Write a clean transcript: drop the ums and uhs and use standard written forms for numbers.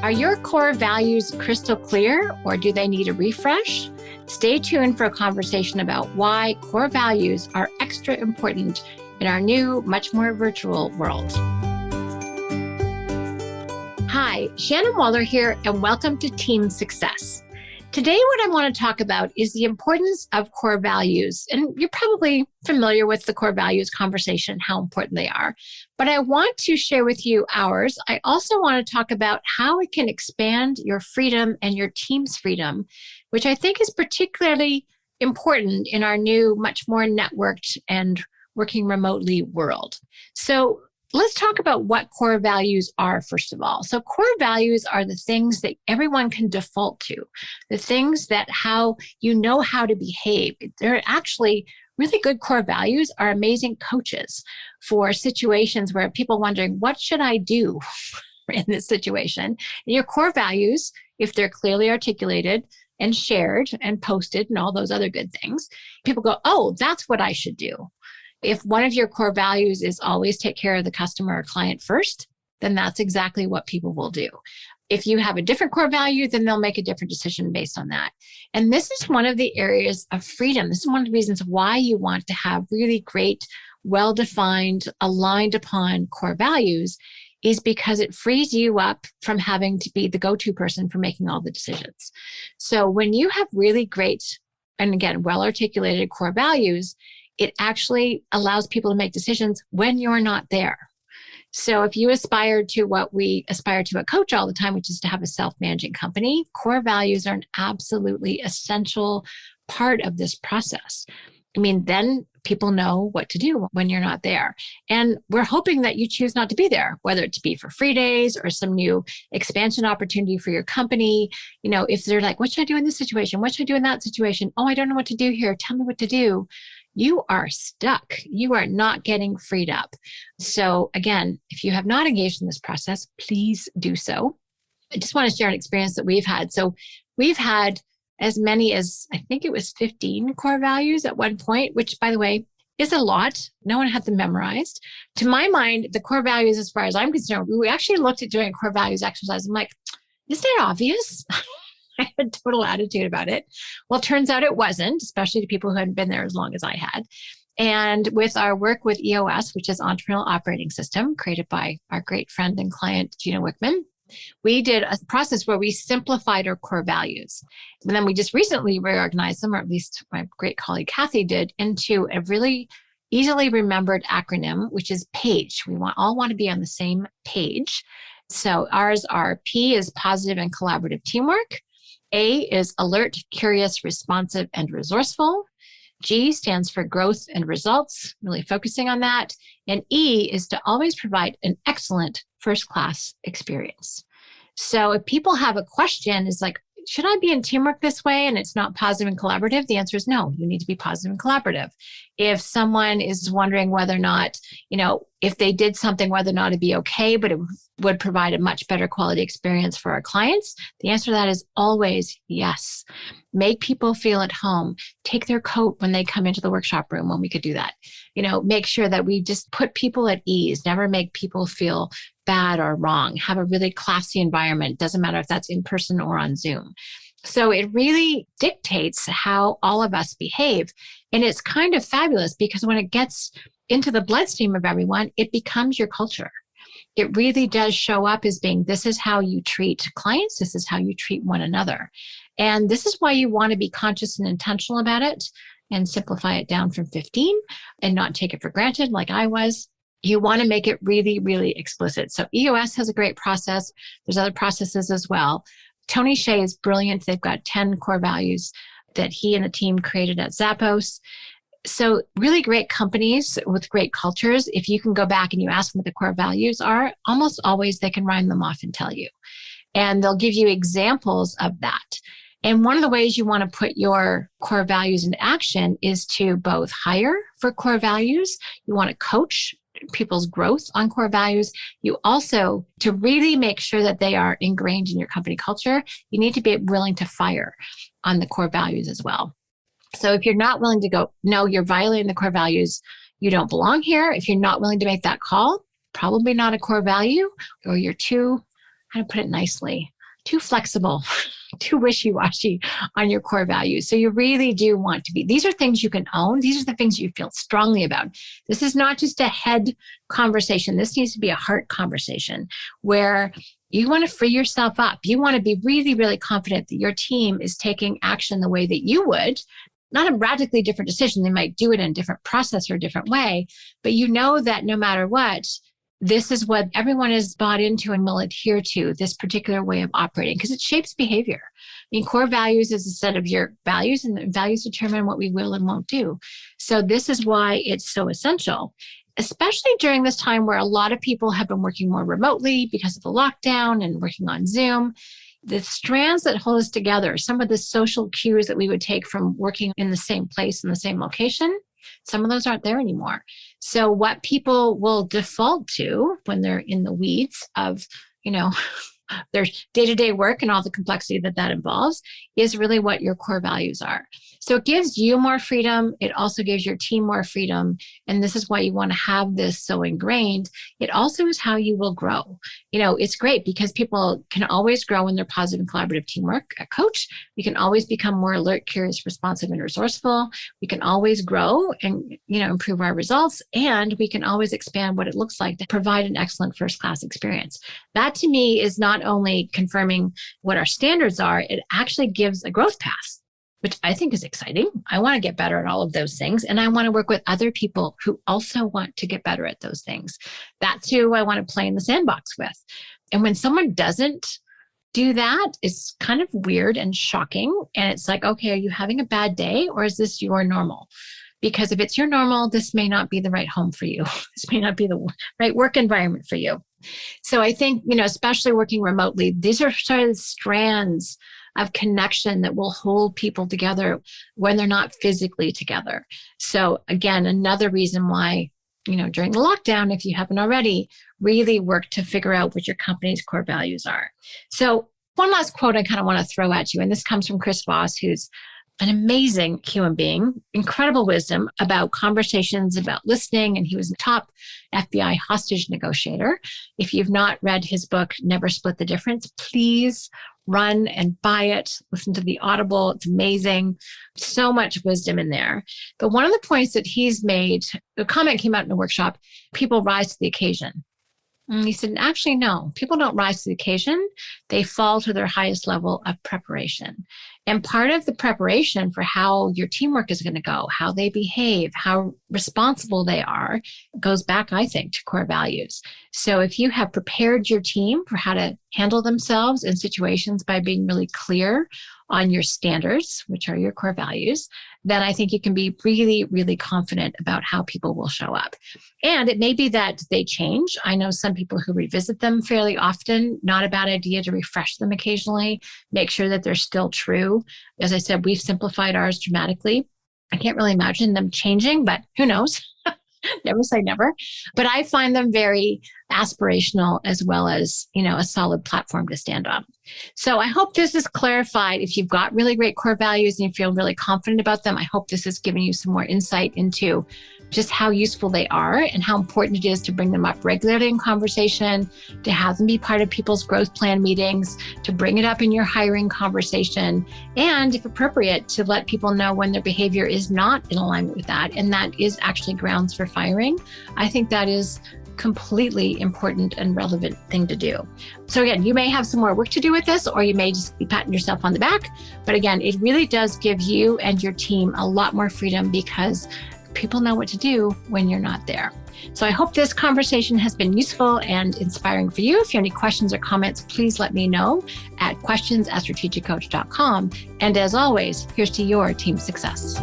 Are your core values crystal clear, or do they need a refresh? Stay tuned for a conversation about why core values are extra important in our new, much more virtual world. Hi, Shannon Waller here, and welcome to Team Success. Today, what I want to talk about is the importance of core values. And you're probably familiar with the core values conversation, how important they are. But I want to share with you ours. I also want to talk about how it can expand your freedom and your team's freedom, which I think is particularly important in our new, much more networked and working remotely world. So let's talk about what core values are, first of all. So core values are the things that everyone can default to, the things that how you know how to behave. They're actually really good core values are amazing coaches for situations where people wondering, what should I do in this situation? And your core values, if they're clearly articulated and shared and posted and all those other good things, people go, oh, that's what I should do. If one of your core values is always take care of the customer or client first, then that's exactly what people will do. If you have a different core value, then they'll make a different decision based on that. And this is one of the areas of freedom. This is one of the reasons why you want to have really great, well-defined, aligned upon core values, is because it frees you up from having to be the go-to person for making all the decisions. So when you have really great, and again, well-articulated core values, it actually allows people to make decisions when you're not there. So if you aspire to what we aspire to at Coach all the time, which is to have a self-managing company, core values are an absolutely essential part of this process. I mean, then people know what to do when you're not there. And we're hoping that you choose not to be there, whether it to be for free days or some new expansion opportunity for your company. You know, if they're like, what should I do in this situation? What should I do in that situation? Oh, I don't know what to do here. Tell me what to do. You are stuck. You are not getting freed up. So again, if you have not engaged in this process, please do so. I just want to share an experience that we've had. So we've had as many as, I think it was 15 core values at one point, which by the way, is a lot. No one had them memorized. To my mind, the core values, as far as I'm concerned, we actually looked at doing a core values exercise. I'm like, isn't it obvious? I had a total attitude about it. Well, it turns out it wasn't, especially to people who hadn't been there as long as I had. And with our work with EOS, which is Entrepreneurial Operating System, created by our great friend and client, Gina Wickman, we did a process where we simplified our core values. And then we just recently reorganized them, or at least my great colleague Kathy did, into a really easily remembered acronym, which is PAGE. We all want to be on the same page. So ours are P is positive and collaborative teamwork. A is alert, curious, responsive, and resourceful. G stands for growth and results, really focusing on that. And E is to always provide an excellent first-class experience. So if people have a question, is like, should I be in teamwork this way and it's not positive and collaborative? The answer is no, you need to be positive and collaborative. If someone is wondering whether or not, if they did something, whether or not it'd be okay, but it would provide a much better quality experience for our clients, the answer to that is always yes. Make people feel at home. Take their coat when they come into the workshop room when we could do that. Make sure that we just put people at ease, never make people feel bad or wrong. Have a really classy environment. Doesn't matter if that's in person or on Zoom. So it really dictates how all of us behave. And it's kind of fabulous because when it gets into the bloodstream of everyone, it becomes your culture. It really does show up as being, this is how you treat clients. This is how you treat one another. And this is why you want to be conscious and intentional about it and simplify it down from 15 and not take it for granted like I was. You want to make it really, really explicit. So EOS has a great process. There's other processes as well. Tony Hsieh is brilliant. They've got 10 core values that he and the team created at Zappos. So really great companies with great cultures, if you can go back and you ask them what the core values are, almost always they can rhyme them off and tell you. And they'll give you examples of that. And one of the ways you want to put your core values into action is to both hire for core values. You want to coach people's growth on core values. You also, to really make sure that they are ingrained in your company culture, you need to be willing to fire on the core values as well. So if you're not willing to go, no, you're violating the core values, you don't belong here. If you're not willing to make that call, probably not a core value, or you're too how to put it nicely, too flexible, too wishy-washy on your core values. So you really do want to be, these are things you can own. These are the things you feel strongly about. This is not just a head conversation. This needs to be a heart conversation where you want to free yourself up. You want to be really, really confident that your team is taking action the way that you would. Not a radically different decision. They might do it in a different process or a different way, but you know that no matter what, this is what everyone is bought into and will adhere to, this particular way of operating, because it shapes behavior. I mean, core values is a set of your values, and values determine what we will and won't do. So this is why it's so essential, especially during this time where a lot of people have been working more remotely because of the lockdown and working on Zoom. The strands that hold us together, some of the social cues that we would take from working in the same place in the same location, some of those aren't there anymore. So what people will default to when they're in the weeds of, their day-to-day work and all the complexity that involves is really what your core values are. So it gives you more freedom. It also gives your team more freedom. And this is why you want to have this so ingrained. It also is how you will grow. It's great because people can always grow in their positive and collaborative teamwork at Coach. We can always become more alert, curious, responsive, and resourceful. We can always grow and, improve our results. And we can always expand what it looks like to provide an excellent first-class experience. That to me is not only confirming what our standards are, it actually gives a growth path, which I think is exciting. I want to get better at all of those things. And I want to work with other people who also want to get better at those things. That's who I want to play in the sandbox with. And when someone doesn't do that, it's kind of weird and shocking. And it's like, okay, are you having a bad day or is this your normal? Because if it's your normal, this may not be the right home for you. This may not be the right work environment for you. So I think, especially working remotely, these are sort of strands of connection that will hold people together when they're not physically together. So again, another reason why, during the lockdown, if you haven't already, really work to figure out what your company's core values are. So one last quote I kind of want to throw at you, and this comes from Chris Voss, who's an amazing human being, incredible wisdom about conversations, about listening, and he was the top FBI hostage negotiator. If you've not read his book, Never Split the Difference, please run and buy it. Listen to the Audible. It's amazing. So much wisdom in there. But one of the points that he's made, the comment came out in a workshop, people rise to the occasion. And he said, actually, no, people don't rise to the occasion. They fall to their highest level of preparation. And part of the preparation for how your teamwork is going to go, how they behave, how responsible they are, goes back, I think, to core values. So if you have prepared your team for how to handle themselves in situations by being really clear on your standards, which are your core values, then I think you can be really, really confident about how people will show up. And it may be that they change. I know some people who revisit them fairly often. Not a bad idea to refresh them occasionally, make sure that they're still true. As I said, we've simplified ours dramatically. I can't really imagine them changing, but who knows? Never say never. But I find them very aspirational as well as, a solid platform to stand on. So I hope this is clarified. If you've got really great core values and you feel really confident about them, I hope this has given you some more insight into just how useful they are and how important it is to bring them up regularly in conversation, to have them be part of people's growth plan meetings, to bring it up in your hiring conversation, and if appropriate, to let people know when their behavior is not in alignment with that. And that is actually grounds for firing. I think that is completely important and relevant thing to do. So again, you may have some more work to do with this, or you may just be patting yourself on the back. But again, it really does give you and your team a lot more freedom because people know what to do when you're not there. So I hope this conversation has been useful and inspiring for you. If you have any questions or comments, please let me know at questions@strategiccoach.com. And as always, here's to your team success.